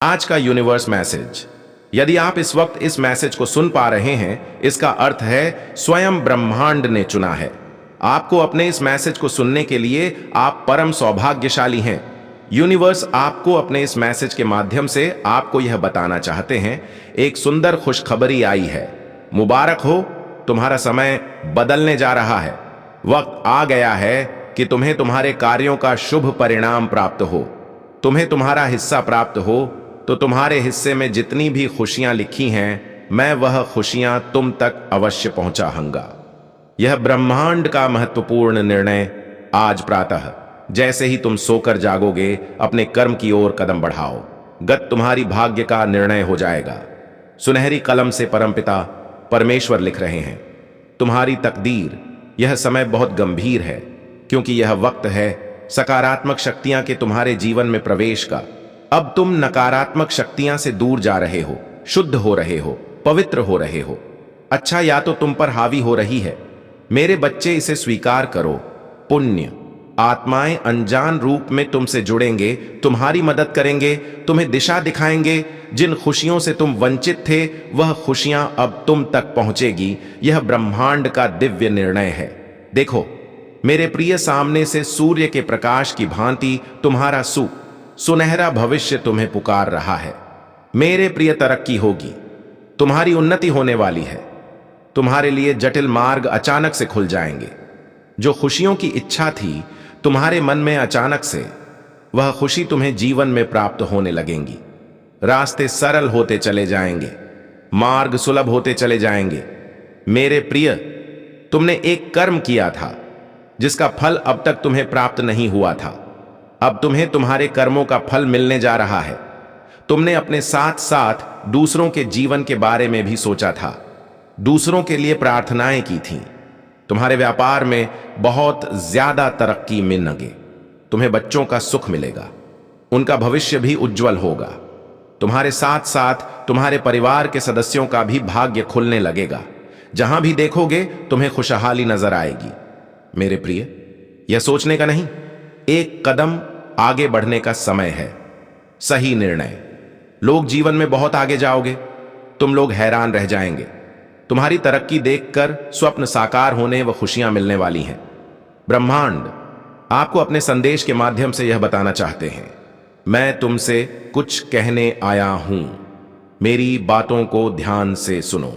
आज का universe message. यदि आप इस वक्त इस मैसेज को सुन पा रहे हैं, इसका अर्थ है स्वयं ब्रह्मांड ने चुना है आपको। अपने इस मैसेज को सुनने के लिए आप परम सौभाग्यशाली हैं। यूनिवर्स आपको अपने इस मैसेज के माध्यम से आपको यह बताना चाहते हैं, एक सुंदर खुशखबरी आई है। मुबारक हो, तुम्हारा समय बदलने जा रहा है। वक्त आ गया है कि तुम्हें तुम्हारे कार्यों का शुभ परिणाम प्राप्त हो। तुम्हें तुम्हारा हिस्सा प्राप्त हो तो तुम्हारे हिस्से में जितनी भी खुशियां लिखी हैं, मैं वह खुशियां तुम तक अवश्य पहुंचाऊंगा। यह ब्रह्मांड का महत्वपूर्ण निर्णय आज प्रातः जैसे ही तुम सोकर जागोगे, अपने कर्म की ओर कदम बढ़ाओ। गत तुम्हारी भाग्य का निर्णय हो जाएगा। सुनहरी कलम से परमपिता परमेश्वर लिख रहे हैं, तुम्हारी तकदीर। यह समय बहुत गंभीर है, क्योंकि यह वक्त है सकारात्मक शक्तियां के तुम्हारे जीवन में प्रवेश का। अब तुम नकारात्मक शक्तियां से दूर जा रहे हो, शुद्ध हो रहे हो, पवित्र हो रहे हो। अच्छा या तो तुम पर हावी हो रही है। मेरे बच्चे, इसे स्वीकार करो। पुण्य आत्माएं अनजान रूप में तुमसे जुड़ेंगे, तुम्हारी मदद करेंगे, तुम्हें दिशा दिखाएंगे। जिन खुशियों से तुम वंचित थे, वह खुशियां अब तुम तक पहुंचेगी। यह ब्रह्मांड का दिव्य निर्णय है। देखो मेरे प्रिय, सामने से सूर्य के प्रकाश की भांति तुम्हारा सुनहरा भविष्य तुम्हें पुकार रहा है। मेरे प्रिय, तरक्की होगी, तुम्हारी उन्नति होने वाली है। तुम्हारे लिए जटिल मार्ग अचानक से खुल जाएंगे। जो खुशियों की इच्छा थी तुम्हारे मन में, अचानक से वह खुशी तुम्हें जीवन में प्राप्त होने लगेंगी। रास्ते सरल होते चले जाएंगे, मार्ग सुलभ होते चले जाएंगे। मेरे प्रिय, तुमने एक कर्म किया था जिसका फल अब तक तुम्हें प्राप्त नहीं हुआ था। अब तुम्हें तुम्हारे कर्मों का फल मिलने जा रहा है। तुमने अपने साथ साथ दूसरों के जीवन के बारे में भी सोचा था, दूसरों के लिए प्रार्थनाएं की थीं। तुम्हारे व्यापार में बहुत ज्यादा तरक्की मिलेगी। तुम्हें बच्चों का सुख मिलेगा, उनका भविष्य भी उज्जवल होगा। तुम्हारे साथ साथ तुम्हारे परिवार के सदस्यों का भी भाग्य खुलने लगेगा। जहां भी देखोगे तुम्हें खुशहाली नजर आएगी। मेरे प्रिय, यह सोचने का नहीं, एक कदम आगे बढ़ने का समय है। सही निर्णय। लोग जीवन में बहुत आगे जाओगे, तुम लोग हैरान रह जाएंगे। तुम्हारी तरक्की देखकर स्वप्न साकार होने व खुशियां मिलने वाली हैं। ब्रह्मांड आपको अपने संदेश के माध्यम से यह बताना चाहते हैं, मैं तुमसे कुछ कहने आया हूं। मेरी बातों को ध्यान से सुनो।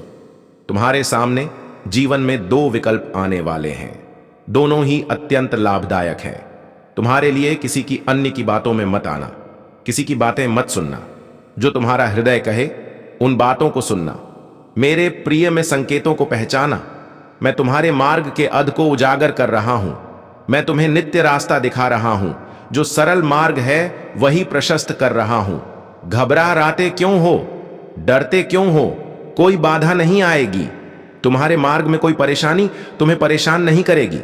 तुम्हारे सामने जीवन में दो विकल्प आने वाले हैं, दोनों ही अत्यंत लाभदायक हैं। तुम्हारे लिए किसी की अन्य की बातों में मत आना, किसी की बातें मत सुनना। जो तुम्हारा हृदय कहे उन बातों को सुनना। मेरे प्रिय, में संकेतों को पहचाना। मैं तुम्हारे मार्ग के अध को उजागर कर रहा हूं। मैं तुम्हें नित्य रास्ता दिखा रहा हूं। जो सरल मार्ग है वही प्रशस्त कर रहा हूं। घबराते क्यों हो, डरते क्यों हो? कोई बाधा नहीं आएगी। तुम्हारे मार्ग में कोई परेशानी तुम्हें परेशान नहीं करेगी।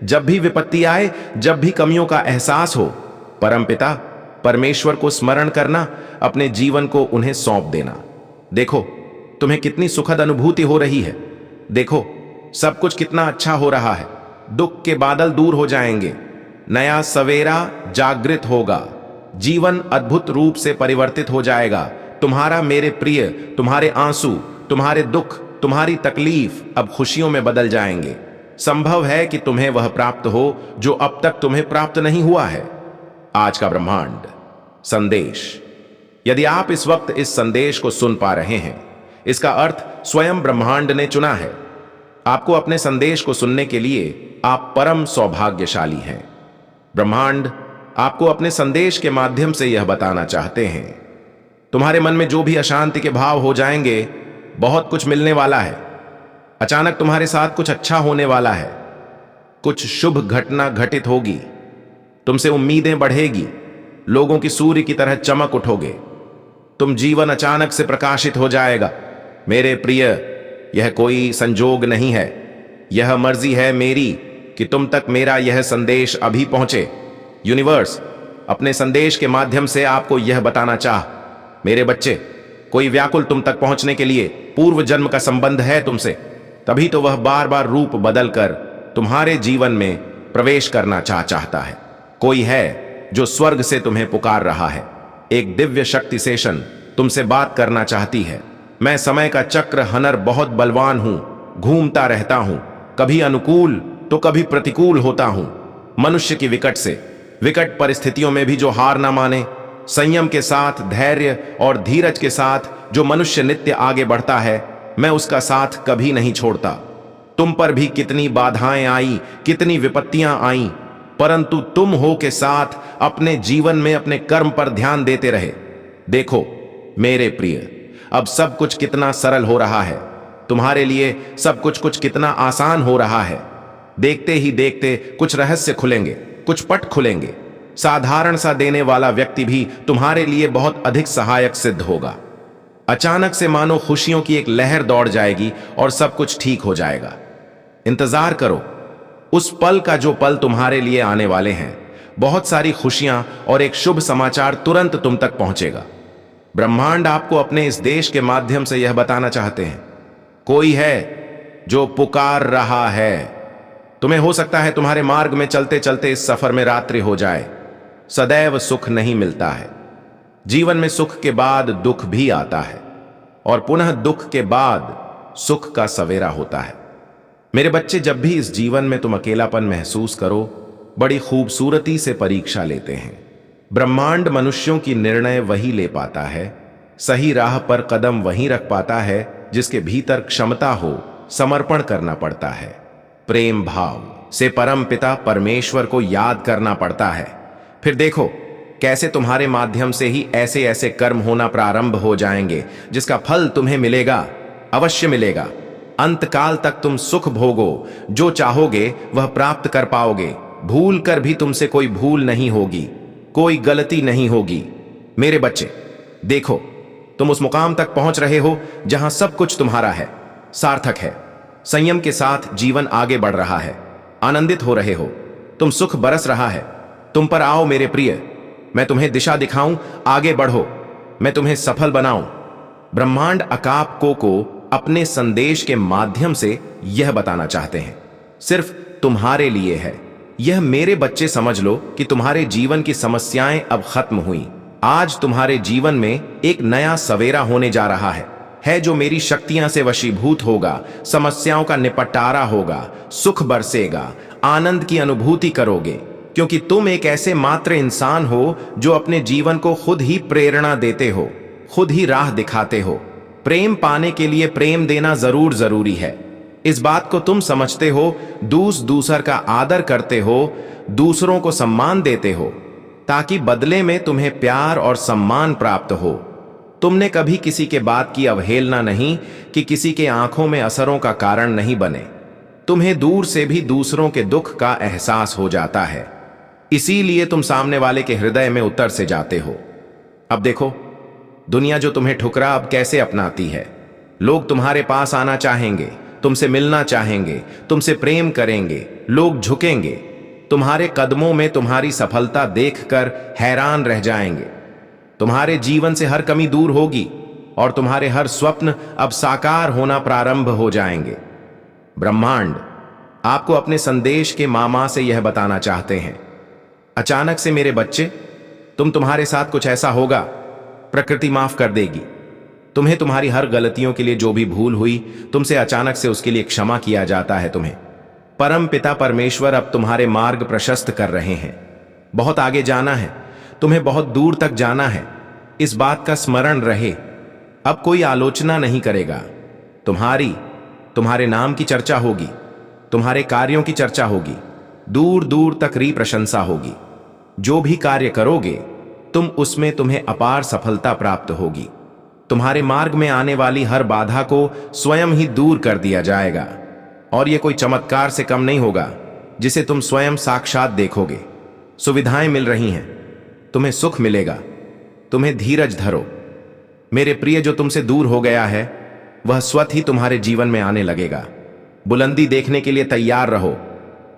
जब भी विपत्ति आए, जब भी कमियों का एहसास हो, परमपिता परमेश्वर को स्मरण करना, अपने जीवन को उन्हें सौंप देना। देखो तुम्हें कितनी सुखद अनुभूति हो रही है। देखो सब कुछ कितना अच्छा हो रहा है। दुख के बादल दूर हो जाएंगे, नया सवेरा जागृत होगा, जीवन अद्भुत रूप से परिवर्तित हो जाएगा। तुम्हारा मेरे प्रिय, तुम्हारे आंसू, तुम्हारे दुख, तुम्हारी तकलीफ अब खुशियों में बदल जाएंगे। संभव है कि तुम्हें वह प्राप्त हो जो अब तक तुम्हें प्राप्त नहीं हुआ है। आज का ब्रह्मांड संदेश। यदि आप इस वक्त इस संदेश को सुन पा रहे हैं, इसका अर्थ स्वयं ब्रह्मांड ने चुना है आपको। अपने संदेश को सुनने के लिए आप परम सौभाग्यशाली हैं। ब्रह्मांड आपको अपने संदेश के माध्यम से यह बताना चाहते हैं, तुम्हारे मन में जो भी अशांति के भाव हो जाएंगे, बहुत कुछ मिलने वाला है। अचानक तुम्हारे साथ कुछ अच्छा होने वाला है। कुछ शुभ घटना घटित होगी। तुमसे उम्मीदें बढ़ेगी। लोगों की सूर्य की तरह चमक उठोगे। तुम जीवन अचानक से प्रकाशित हो जाएगा। मेरे प्रिय, यह कोई संजोग नहीं है, यह मर्जी है मेरी कि तुम तक मेरा यह संदेश अभी पहुंचे। यूनिवर्स अपने संदेश के माध्यम से आपको यह बताना चाह, मेरे बच्चे, कोई व्याकुल तुम तक पहुंचने के लिए पूर्व जन्म का संबंध है तुमसे, तभी तो वह बार बार रूप बदलकर तुम्हारे जीवन में प्रवेश करना चाहता है। कोई है जो स्वर्ग से तुम्हें पुकार रहा है। एक दिव्य शक्ति सेशन तुमसे बात करना चाहती है। मैं समय का चक्र हनर बहुत बलवान हूं, घूमता रहता हूं, कभी अनुकूल तो कभी प्रतिकूल होता हूं। मनुष्य की विकट परिस्थितियों में भी जो हार ना माने, संयम के साथ, धैर्य और धीरज के साथ जो मनुष्य नित्य आगे बढ़ता है, मैं उसका साथ कभी नहीं छोड़ता। तुम पर भी कितनी बाधाएं आई, कितनी विपत्तियां आई, परंतु तुम हो के साथ अपने जीवन में अपने कर्म पर ध्यान देते रहे। देखो मेरे प्रिय, अब सब कुछ कितना सरल हो रहा है, तुम्हारे लिए सब कुछ कितना आसान हो रहा है। देखते ही देखते कुछ रहस्य खुलेंगे, कुछ पट खुलेंगे। साधारण सा देने वाला व्यक्ति भी तुम्हारे लिए बहुत अधिक सहायक सिद्ध होगा। अचानक से मानो खुशियों की एक लहर दौड़ जाएगी और सब कुछ ठीक हो जाएगा। इंतजार करो उस पल का जो पल तुम्हारे लिए आने वाले हैं। बहुत सारी खुशियां और एक शुभ समाचार तुरंत तुम तक पहुंचेगा। ब्रह्मांड आपको अपने इस देश के माध्यम से यह बताना चाहते हैं, कोई है जो पुकार रहा है। तुम्हें हो सकता है तुम्हारे मार्ग में चलते चलते इस सफर में रात्रि हो जाए। सदैव सुख नहीं मिलता है। जीवन में सुख के बाद दुख भी आता है और पुनः दुख के बाद सुख का सवेरा होता है। मेरे बच्चे, जब भी इस जीवन में तुम अकेलापन महसूस करो, बड़ी खूबसूरती से परीक्षा लेते हैं। ब्रह्मांड मनुष्यों की निर्णय वही ले पाता है, सही राह पर कदम वही रख पाता है जिसके भीतर क्षमता हो, समर्पण करना पड़ता है। प्रेम भाव से परम पिता परमेश्वर को याद करना पड़ता है। फिर देखो कैसे तुम्हारे माध्यम से ही ऐसे ऐसे कर्म होना प्रारंभ हो जाएंगे जिसका फल तुम्हें मिलेगा, अवश्य मिलेगा। अंतकाल तक तुम सुख भोगो, जो चाहोगे वह प्राप्त कर पाओगे। भूल कर भी तुमसे कोई भूल नहीं होगी, कोई गलती नहीं होगी। मेरे बच्चे देखो, तुम उस मुकाम तक पहुंच रहे हो जहां सब कुछ तुम्हारा है, सार्थक है। संयम के साथ जीवन आगे बढ़ रहा है, आनंदित हो रहे हो, तुम सुख बरस रहा है। तुम पर आओ मेरे प्रिय, मैं तुम्हें दिशा दिखाऊं, आगे बढ़ो, मैं तुम्हें सफल बनाऊं। ब्रह्मांड अकापको को अपने संदेश के माध्यम से यह बताना चाहते हैं, सिर्फ तुम्हारे लिए है। यह मेरे बच्चे समझ लो कि तुम्हारे जीवन की समस्याएं अब खत्म हुई। आज तुम्हारे जीवन में एक नया सवेरा होने जा रहा है जो मेरी शक्तियां से वशीभूत होगा। समस्याओं का निपटारा होगा, सुख बरसेगा, आनंद की अनुभूति करोगे, क्योंकि तुम एक ऐसे मात्र इंसान हो जो अपने जीवन को खुद ही प्रेरणा देते हो, खुद ही राह दिखाते हो। प्रेम पाने के लिए प्रेम देना जरूरी है। इस बात को तुम समझते हो। दूसर का आदर करते हो, दूसरों को सम्मान देते हो, ताकि बदले में तुम्हें प्यार और सम्मान प्राप्त हो। तुमने कभी किसी के बात की अवहेलना नहीं कि किसी के आंखों में असरों का कारण नहीं बने। तुम्हें दूर से भी दूसरों के दुख का एहसास हो जाता है, इसीलिए तुम सामने वाले के हृदय में उतर से जाते हो। अब देखो दुनिया जो तुम्हें ठुकरा अब कैसे अपनाती है। लोग तुम्हारे पास आना चाहेंगे, तुमसे मिलना चाहेंगे, तुमसे प्रेम करेंगे, लोग झुकेंगे। तुम्हारे कदमों में तुम्हारी सफलता देखकर हैरान रह जाएंगे। तुम्हारे जीवन से हर कमी दूर होगी और तुम्हारे हर स्वप्न अब साकार होना प्रारंभ हो जाएंगे। ब्रह्मांड आपको अपने संदेश के मामा से यह बताना चाहते हैं, अचानक से मेरे बच्चे, तुम्हारे साथ कुछ ऐसा होगा, प्रकृति माफ कर देगी। तुम्हें तुम्हारी हर गलतियों के लिए जो भी भूल हुई, तुमसे अचानक से उसके लिए क्षमा किया जाता है। तुम्हें परम पिता परमेश्वर अब तुम्हारे मार्ग प्रशस्त कर रहे हैं। बहुत आगे जाना है, तुम्हें बहुत दूर तक जाना है। इस बात का स्मरण रहे, अब कोई आलोचना नहीं करेगा। तुम्हारे नाम की चर्चा होगी, तुम्हारे कार्यों की चर्चा होगी, दूर दूर तक री प्रशंसा होगी। जो भी कार्य करोगे तुम उसमें तुम्हें अपार सफलता प्राप्त होगी। तुम्हारे मार्ग में आने वाली हर बाधा को स्वयं ही दूर कर दिया जाएगा और यह कोई चमत्कार से कम नहीं होगा जिसे तुम स्वयं साक्षात देखोगे। सुविधाएं मिल रही हैं, तुम्हें सुख मिलेगा। तुम्हें धीरज धरो मेरे प्रिय, जो तुमसे दूर हो गया है वह स्वतः ही तुम्हारे जीवन में आने लगेगा। बुलंदी देखने के लिए तैयार रहो।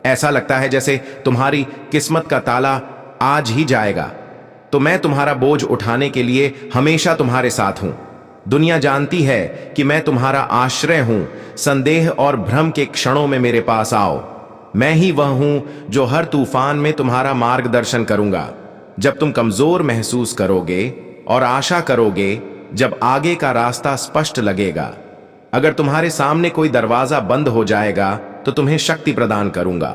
ऐसा लगता है जैसे तुम्हारी किस्मत का ताला आज ही जाएगा, तो मैं तुम्हारा बोझ उठाने के लिए हमेशा तुम्हारे साथ हूं। दुनिया जानती है कि मैं तुम्हारा आश्रय हूं। संदेह और भ्रम के क्षणों में मेरे पास आओ। मैं ही वह हूं जो हर तूफान में तुम्हारा मार्गदर्शन करूंगा। जब तुम कमजोर महसूस करोगे और आशा करोगे जब आगे का रास्ता स्पष्ट लगेगा। अगर तुम्हारे सामने कोई दरवाजा बंद हो जाएगा तो तुम्हें शक्ति प्रदान करूंगा।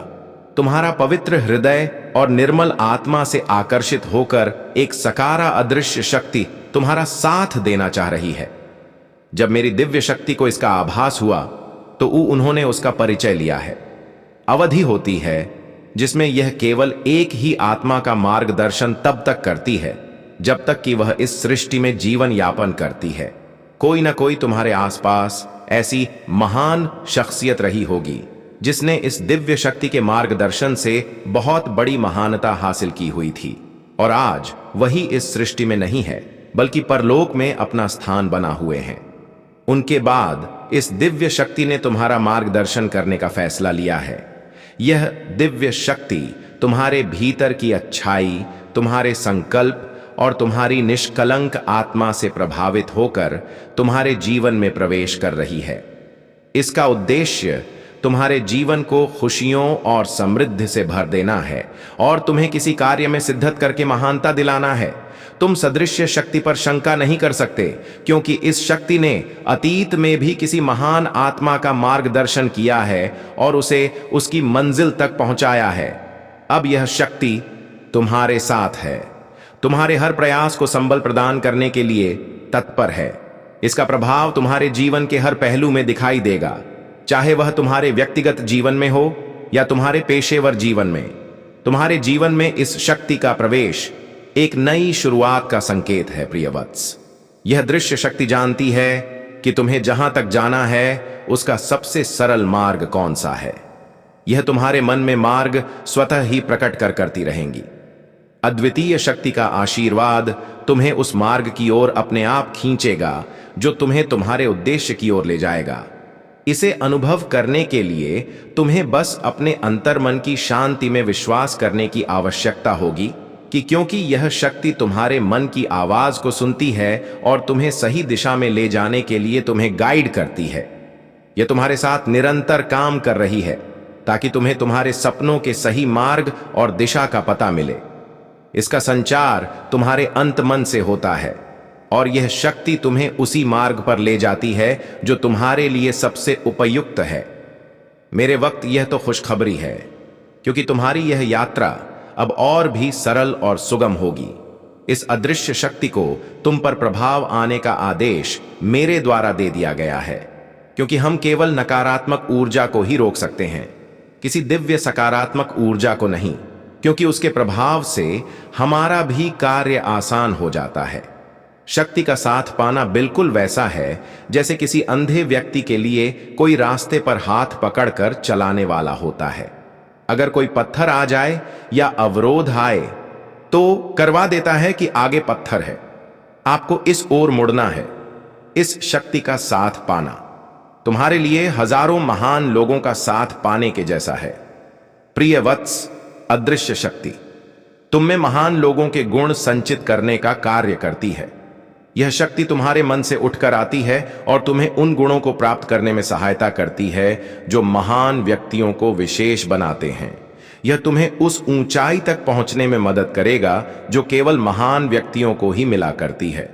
तुम्हारा पवित्र हृदय और निर्मल आत्मा से आकर्षित होकर एक सकारा अदृश्य शक्ति तुम्हारा साथ देना चाह रही है। जब मेरी दिव्य शक्ति को इसका आभास हुआ तो उन्होंने उसका परिचय लिया है। अवधि होती है जिसमें यह केवल एक ही आत्मा का मार्गदर्शन तब तक करती है जब तक कि वह इस सृष्टि में जीवन यापन करती है। कोई ना कोई तुम्हारे आसपास ऐसी महान शख्सियत रही होगी जिसने इस दिव्य शक्ति के मार्गदर्शन से बहुत बड़ी महानता हासिल की हुई थी, और आज वही इस सृष्टि में नहीं है बल्कि परलोक में अपना स्थान बना हुए हैं। उनके बाद इस दिव्य शक्ति ने तुम्हारा मार्गदर्शन करने का फैसला लिया है। यह दिव्य शक्ति तुम्हारे भीतर की अच्छाई, तुम्हारे संकल्प और तुम्हारी निष्कलंक आत्मा से प्रभावित होकर तुम्हारे जीवन में प्रवेश कर रही है। इसका उद्देश्य तुम्हारे जीवन को खुशियों और समृद्धि से भर देना है और तुम्हें किसी कार्य में सिद्धत करके महानता दिलाना है। तुम सदृश्य शक्ति पर शंका नहीं कर सकते, क्योंकि इस शक्ति ने अतीत में भी किसी महान आत्मा का मार्गदर्शन किया है और उसे उसकी मंजिल तक पहुंचाया है। अब यह शक्ति तुम्हारे साथ है, तुम्हारे हर प्रयास को संबल प्रदान करने के लिए तत्पर है। इसका प्रभाव तुम्हारे जीवन के हर पहलू में दिखाई देगा, चाहे वह तुम्हारे व्यक्तिगत जीवन में हो या तुम्हारे पेशेवर जीवन में। तुम्हारे जीवन में इस शक्ति का प्रवेश एक नई शुरुआत का संकेत है। प्रिय वत्स, यह दृश्य शक्ति जानती है कि तुम्हें जहां तक जाना है उसका सबसे सरल मार्ग कौन सा है। यह तुम्हारे मन में मार्ग स्वतः ही प्रकट करती रहेंगी। अद्वितीय शक्ति का आशीर्वाद तुम्हें उस मार्ग की ओर अपने आप खींचेगा जो तुम्हें तुम्हारे उद्देश्य की ओर ले जाएगा। इसे अनुभव करने के लिए तुम्हें बस अपने अंतर्मन की शांति में विश्वास करने की आवश्यकता होगी कि क्योंकि यह शक्ति तुम्हारे मन की आवाज को सुनती है और तुम्हें सही दिशा में ले जाने के लिए तुम्हें गाइड करती है। यह तुम्हारे साथ निरंतर काम कर रही है ताकि तुम्हें तुम्हारे सपनों के सही मार्ग और दिशा का पता मिले। इसका संचार तुम्हारे अंतमन से होता है और यह शक्ति तुम्हें उसी मार्ग पर ले जाती है जो तुम्हारे लिए सबसे उपयुक्त है। मेरे वक्त यह तो खुशखबरी है, क्योंकि तुम्हारी यह यात्रा अब और भी सरल और सुगम होगी। इस अदृश्य शक्ति को तुम पर प्रभाव आने का आदेश मेरे द्वारा दे दिया गया है, क्योंकि हम केवल नकारात्मक ऊर्जा को ही रोक सकते हैं, किसी दिव्य सकारात्मक ऊर्जा को नहीं, क्योंकि उसके प्रभाव से हमारा भी कार्य आसान हो जाता है। शक्ति का साथ पाना बिल्कुल वैसा है जैसे किसी अंधे व्यक्ति के लिए कोई रास्ते पर हाथ पकड़कर चलाने वाला होता है। अगर कोई पत्थर आ जाए या अवरोध आए तो करवा देता है कि आगे पत्थर है, आपको इस ओर मुड़ना है। इस शक्ति का साथ पाना तुम्हारे लिए हजारों महान लोगों का साथ पाने के जैसा है। प्रिय वत्स, अदृश्य शक्ति तुम में महान लोगों के गुण संचित करने का कार्य करती है। यह शक्ति तुम्हारे मन से उठकर आती है और तुम्हें उन गुणों को प्राप्त करने में सहायता करती है जो महान व्यक्तियों को विशेष बनाते हैं। यह तुम्हें उस ऊंचाई तक पहुंचने में मदद करेगा जो केवल महान व्यक्तियों को ही मिला करती है।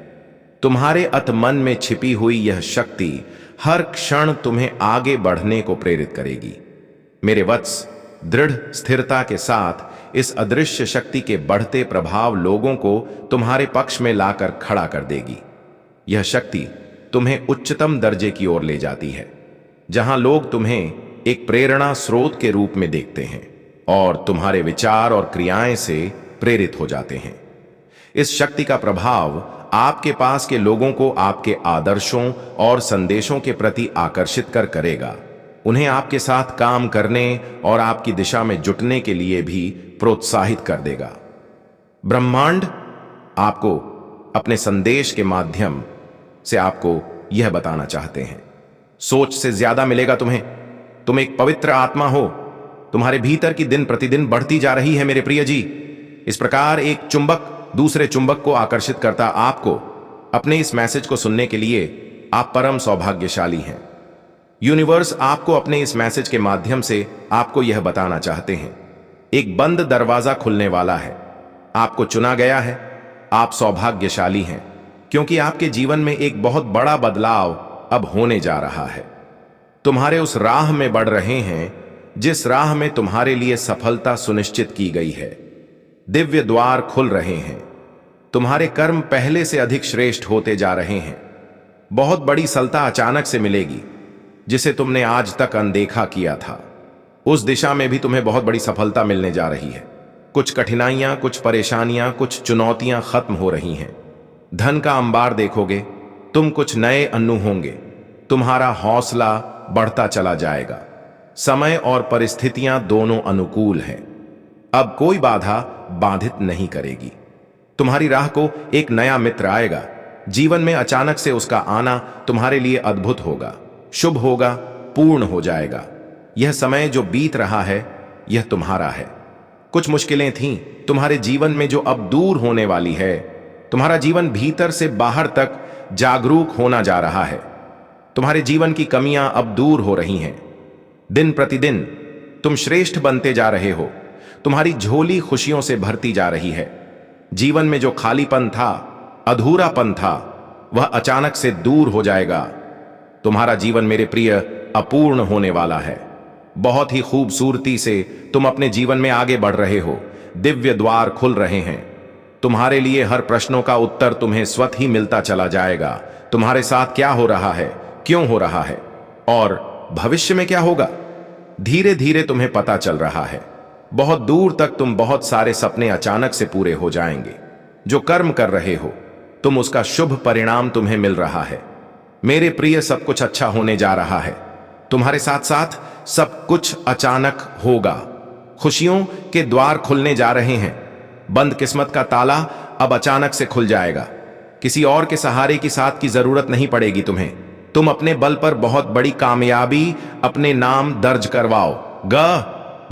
तुम्हारे अतमन में छिपी हुई यह शक्ति हर क्षण तुम्हें आगे बढ़ने को प्रेरित करेगी। मेरे वत्स, दृढ़ स्थिरता के साथ इस अदृश्य शक्ति के बढ़ते प्रभाव लोगों को तुम्हारे पक्ष में लाकर खड़ा कर देगी। यह शक्ति तुम्हें उच्चतम दर्जे की ओर ले जाती है, जहां लोग तुम्हें एक प्रेरणा स्रोत के रूप में देखते हैं और तुम्हारे विचार और क्रियाएं से प्रेरित हो जाते हैं। इस शक्ति का प्रभाव आपके पास के लोगों को आपके आदर्शों और संदेशों के प्रति आकर्षित करेगा, उन्हें आपके साथ काम करने और आपकी दिशा में जुटने के लिए भी प्रोत्साहित कर देगा। ब्रह्मांड आपको अपने संदेश के माध्यम से आपको यह बताना चाहते हैं, सोच से ज्यादा मिलेगा तुम्हें। तुम एक पवित्र आत्मा हो, तुम्हारे भीतर की दिन प्रतिदिन बढ़ती जा रही है मेरे प्रिय जी। इस प्रकार एक चुंबक दूसरे चुंबक को आकर्षित करता आपको अपने इस मैसेज को सुनने के लिए आप परम सौभाग्यशाली हैं। यूनिवर्स आपको अपने इस मैसेज के माध्यम से आपको यह बताना चाहते हैं, एक बंद दरवाजा खुलने वाला है आपको चुना गया है। आप सौभाग्यशाली हैं, क्योंकि आपके जीवन में एक बहुत बड़ा बदलाव अब होने जा रहा है। तुम्हारे उस राह में बढ़ रहे हैं जिस राह में तुम्हारे लिए सफलता सुनिश्चित की गई है। दिव्य द्वार खुल रहे हैं। तुम्हारे कर्म पहले से अधिक श्रेष्ठ होते जा रहे हैं। बहुत बड़ी सफलता अचानक से मिलेगी, जिसे तुमने आज तक अनदेखा किया था। उस दिशा में भी तुम्हें बहुत बड़ी सफलता मिलने जा रही है। कुछ कठिनाइयां, कुछ परेशानियां, कुछ चुनौतियां खत्म हो रही हैं। धन का अंबार देखोगे, तुम कुछ नए अन्नू होंगे। तुम्हारा हौसला बढ़ता चला जाएगा। समय और परिस्थितियां दोनों अनुकूल हैं। अब कोई बाधा बाधित नहीं करेगी। तुम्हारी राह को एक नया मित्र आएगा। जीवन में अचानक से उसका आना तुम्हारे लिए अद्भुत होगा, शुभ होगा, पूर्ण हो जाएगा। यह समय जो बीत रहा है, यह तुम्हारा है। कुछ मुश्किलें थीं तुम्हारे जीवन में जो अब दूर होने वाली है। तुम्हारा जीवन भीतर से बाहर तक जागरूक होना जा रहा है। तुम्हारे जीवन की कमियां अब दूर हो रही हैं। दिन प्रतिदिन तुम श्रेष्ठ बनते जा रहे हो। तुम्हारी झोली खुशियों से भरती जा रही है। जीवन में जो खालीपन था, अधूरापन था, वह अचानक से दूर हो जाएगा। तुम्हारा जीवन मेरे प्रिय अपूर्ण होने वाला है। बहुत ही खूबसूरती से तुम अपने जीवन में आगे बढ़ रहे हो। दिव्य द्वार खुल रहे हैं। तुम्हारे लिए हर प्रश्नों का उत्तर तुम्हें स्वतः ही मिलता चला जाएगा। तुम्हारे साथ क्या हो रहा है, क्यों हो रहा है और भविष्य में क्या होगा, धीरे धीरे तुम्हें पता चल रहा है। बहुत दूर तक तुम बहुत सारे सपने अचानक से पूरे हो जाएंगे। जो कर्म कर रहे हो तुम, उसका शुभ परिणाम तुम्हें मिल रहा है। मेरे प्रिय, सब कुछ अच्छा होने जा रहा है। तुम्हारे साथ साथ सब कुछ अचानक होगा। खुशियों के द्वार खुलने जा रहे हैं। बंद किस्मत का ताला अब अचानक से खुल जाएगा। किसी और के सहारे की साथ की जरूरत नहीं पड़ेगी तुम्हें। तुम अपने बल पर बहुत बड़ी कामयाबी अपने नाम दर्ज करवाओ।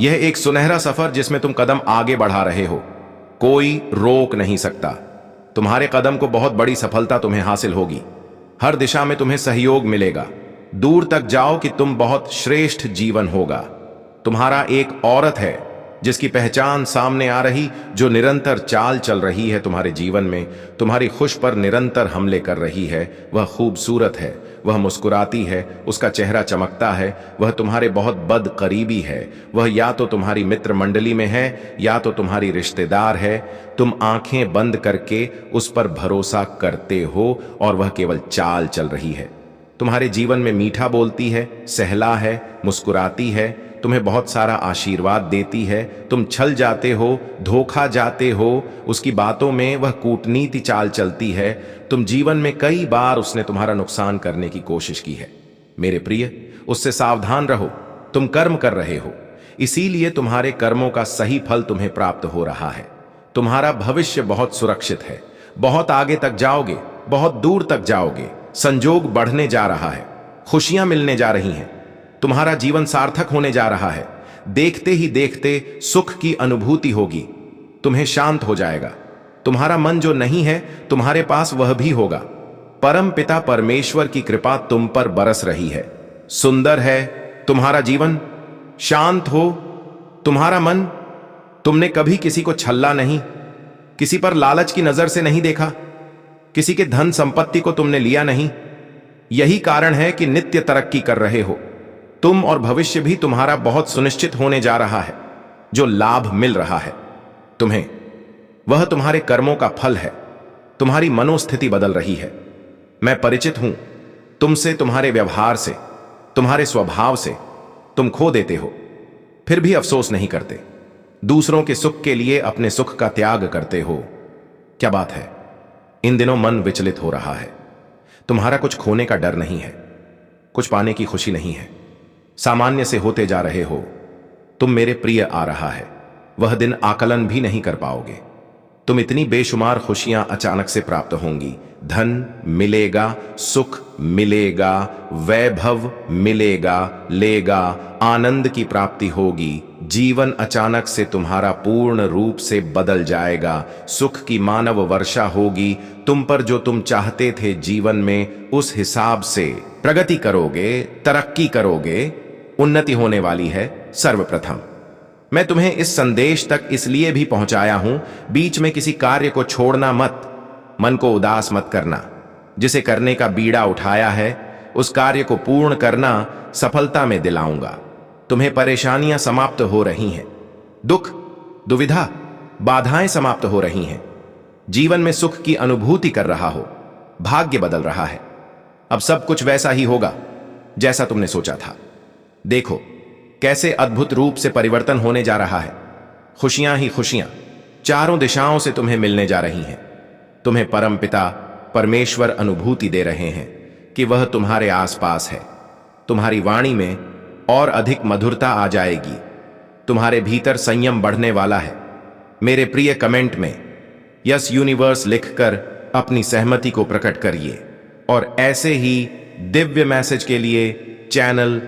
यह एक सुनहरा सफर जिसमें तुम कदम आगे बढ़ा रहे हो। कोई रोक नहीं सकता। तुम्हारे कदम को बहुत बड़ी सफलता तुम्हें हासिल होगी। हर दिशा में तुम्हें सहयोग मिलेगा। दूर तक जाओ कि तुम बहुत श्रेष्ठ जीवन होगा। तुम्हारा एक औरत है जिसकी पहचान सामने आ रही, जो निरंतर चाल चल रही है तुम्हारे जीवन में, तुम्हारी खुश पर निरंतर हमले कर रही है। वह खूबसूरत है, वह मुस्कुराती है, उसका चेहरा चमकता है। वह तुम्हारे बहुत बदकरीबी है। वह या तो तुम्हारी मित्र मंडली में है या तो तुम्हारी रिश्तेदार है। तुम आंखें बंद करके उस पर भरोसा करते हो और वह केवल चाल चल रही है। तुम्हारे जीवन में मीठा बोलती है, सहला है, मुस्कुराती है, तुम्हें बहुत सारा आशीर्वाद देती है। तुम छल जाते हो, धोखा जाते हो, उसकी बातों में वह कूटनीति चाल चलती है। तुम जीवन में कई बार उसने तुम्हारा नुकसान करने की कोशिश की है। मेरे प्रिय, उससे सावधान रहो। तुम कर्म कर रहे हो, इसीलिए तुम्हारे कर्मों का सही फल तुम्हें प्राप्त हो रहा है। तुम्हारा भविष्य बहुत सुरक्षित है। बहुत आगे तक जाओगे, बहुत दूर तक जाओगे। संजोग बढ़ने जा रहा है, खुशियां मिलने जा रही हैं। तुम्हारा जीवन सार्थक होने जा रहा है। देखते ही देखते सुख की अनुभूति होगी। तुम्हें शांत हो जाएगा। तुम्हारा मन जो नहीं है तुम्हारे पास वह भी होगा। परम पिता परमेश्वर की कृपा तुम पर बरस रही है। सुंदर है तुम्हारा जीवन, शांत हो तुम्हारा मन। तुमने कभी किसी को छल्ला नहीं, किसी पर लालच की नजर से नहीं देखा, किसी के धन संपत्ति को तुमने लिया नहीं। यही कारण है कि नित्य तरक्की कर रहे हो तुम, और भविष्य भी तुम्हारा बहुत सुनिश्चित होने जा रहा है। जो लाभ मिल रहा है तुम्हें, वह तुम्हारे कर्मों का फल है। तुम्हारी मनोस्थिति बदल रही है। मैं परिचित हूं तुमसे, तुम्हारे व्यवहार से, तुम्हारे स्वभाव से। तुम खो देते हो फिर भी अफसोस नहीं करते। दूसरों के सुख के लिए अपने सुख का त्याग करते हो। क्या बात है, इन दिनों मन विचलित हो रहा है। तुम्हारा कुछ खोने का डर नहीं है, कुछ पाने की खुशी नहीं है। सामान्य से होते जा रहे हो तुम। मेरे प्रिय, आ रहा है वह दिन, आकलन भी नहीं कर पाओगे। तुम इतनी बेशुमार खुशियां अचानक से प्राप्त होंगी। धन मिलेगा, सुख मिलेगा, वैभव मिलेगा, लेगा, आनंद की प्राप्ति होगी। जीवन अचानक से तुम्हारा पूर्ण रूप से बदल जाएगा। सुख की मानव वर्षा होगी तुम पर। जो तुम चाहते थे जीवन में, उस हिसाब से प्रगति करोगे, तरक्की करोगे। उन्नति होने वाली है। सर्वप्रथम मैं तुम्हें इस संदेश तक इसलिए भी पहुंचाया हूं, बीच में किसी कार्य को छोड़ना मत, मन को उदास मत करना। जिसे करने का बीड़ा उठाया है उस कार्य को पूर्ण करना सफलता में दिलाऊंगा। तुम्हें परेशानियां समाप्त हो रही हैं, दुख, दुविधा, बाधाएं समाप्त हो रही हैं। जीवन में सुख की अनुभूति कर रहा हो, भाग्य बदल रहा है। अब सब कुछ वैसा ही होगा जैसा तुमने सोचा था। देखो कैसे अद्भुत रूप से परिवर्तन होने जा रहा है। खुशियां ही खुशियां चारों दिशाओं से तुम्हें मिलने जा रही हैं। तुम्हें परमपिता परमेश्वर अनुभूति दे रहे हैं कि वह तुम्हारे आसपास है। तुम्हारी वाणी में और अधिक मधुरता आ जाएगी। तुम्हारे भीतर संयम बढ़ने वाला है। मेरे प्रिय कमेंट में यस यूनिवर्स लिखकर अपनी सहमति को प्रकट करिए और ऐसे ही दिव्य मैसेज के लिए चैनल